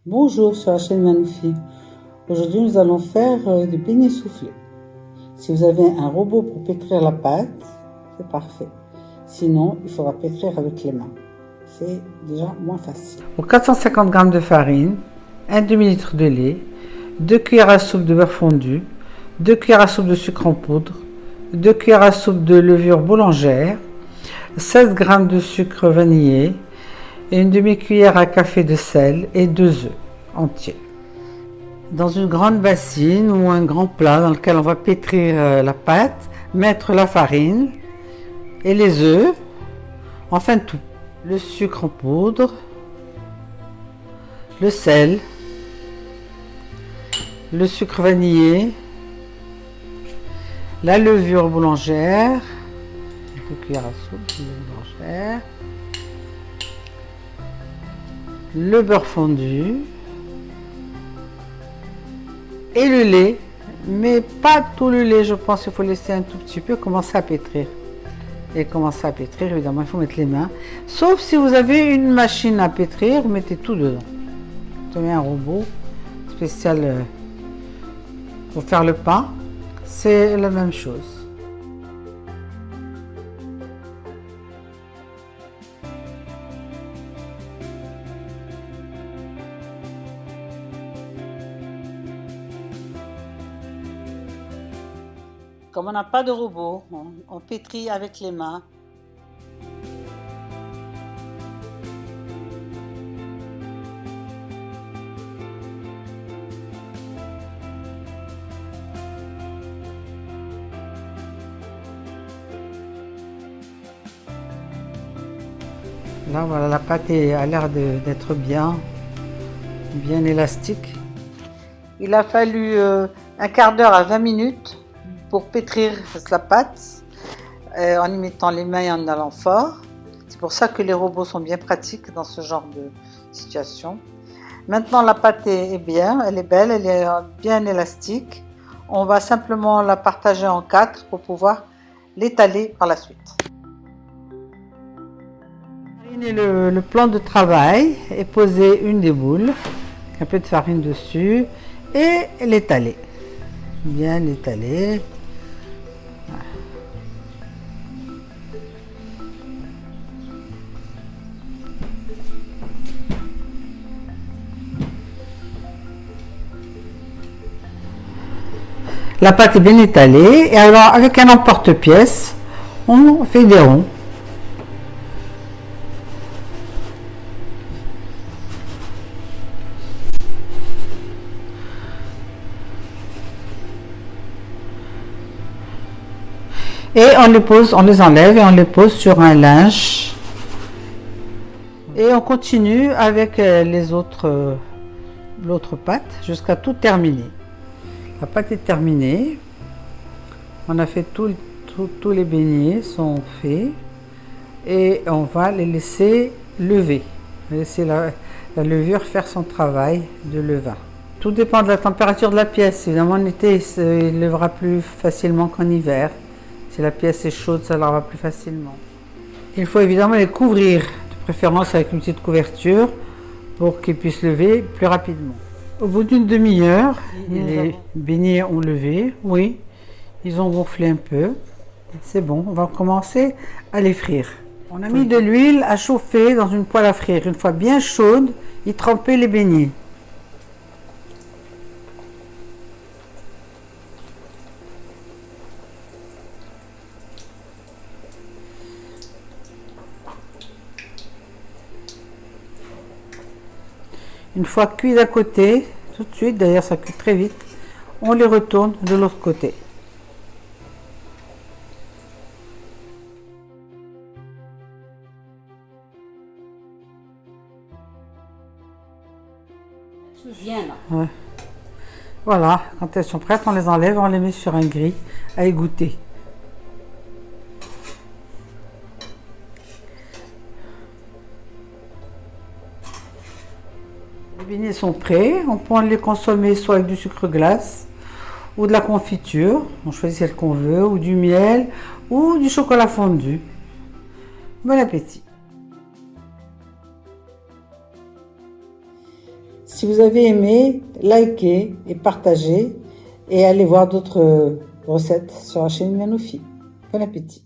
Bonjour sur la chaîne Manoufi. Aujourd'hui nous allons faire des beignets soufflés. Si vous avez un robot pour pétrir la pâte, c'est parfait. Sinon, il faudra pétrir avec les mains. C'est déjà moins facile. Pour 450 g de farine, un demi-litre de lait, 2 cuillères à soupe de beurre fondu, 2 cuillères à soupe de sucre en poudre, 2 cuillères à soupe de levure boulangère, 16 g de sucre vanillé, et une demi-cuillère à café de sel et 2 œufs entiers. Dans une grande bassine ou un grand plat dans lequel on va pétrir la pâte, mettre la farine et les œufs, enfin tout. Le sucre en poudre, le sel, le sucre vanillé, la levure boulangère, 2 cuillères à soupe de levure boulangère, le beurre fondu et le lait, mais pas tout le lait, je pense qu'il faut laisser un tout petit peu commencer à pétrir. Et commencer à pétrir, évidemment, il faut mettre les mains. Sauf si vous avez une machine à pétrir, vous mettez tout dedans. Vous avez un robot spécial pour faire le pain, c'est la même chose. Comme on n'a pas de robot, on pétrit avec les mains. Là, voilà, la pâte a l'air d'être bien élastique. Il a fallu un quart d'heure à 20 minutes pour pétrir la pâte en y mettant les mains et en allant fort. C'est pour ça que les robots sont bien pratiques dans ce genre de situation. Maintenant la pâte est bien, elle est belle, elle est bien élastique. On va simplement la partager en 4 pour pouvoir l'étaler par la suite. Fariner le plan de travail et poser une des boules, un peu de farine dessus et l'étaler. Bien l'étaler. La pâte est bien étalée et alors avec un emporte-pièce, on fait des ronds. Et on les enlève et on les pose sur un linge. Et on continue avec l'autre pâte jusqu'à tout terminer. La pâte est terminée. On a fait tous les beignets sont faits et on va les laisser lever. On va laisser la levure faire son travail de levain. Tout dépend de la température de la pièce. Évidemment, en été, il levera plus facilement qu'en hiver. Si la pièce est chaude, ça lèvera plus facilement. Il faut évidemment les couvrir, de préférence avec une petite couverture, pour qu'ils puissent lever plus rapidement. Au bout d'une demi-heure, les beignets ont levé, oui, ils ont gonflé un peu. C'est bon, on va commencer à les frire. On a mis de l'huile à chauffer dans une poêle à frire. Une fois bien chaude, y tremper les beignets. Une fois cuit d'un côté, tout de suite, d'ailleurs ça cuit très vite, on les retourne de l'autre côté. Ouais. Voilà, quand elles sont prêtes, on les enlève, on les met sur un gril à égoutter. Les beignets sont prêts, on peut les consommer soit avec du sucre glace ou de la confiture, on choisit celle qu'on veut, ou du miel ou du chocolat fondu. Bon appétit! Si vous avez aimé, likez et partagez et allez voir d'autres recettes sur la chaîne Mianoufi. Bon appétit!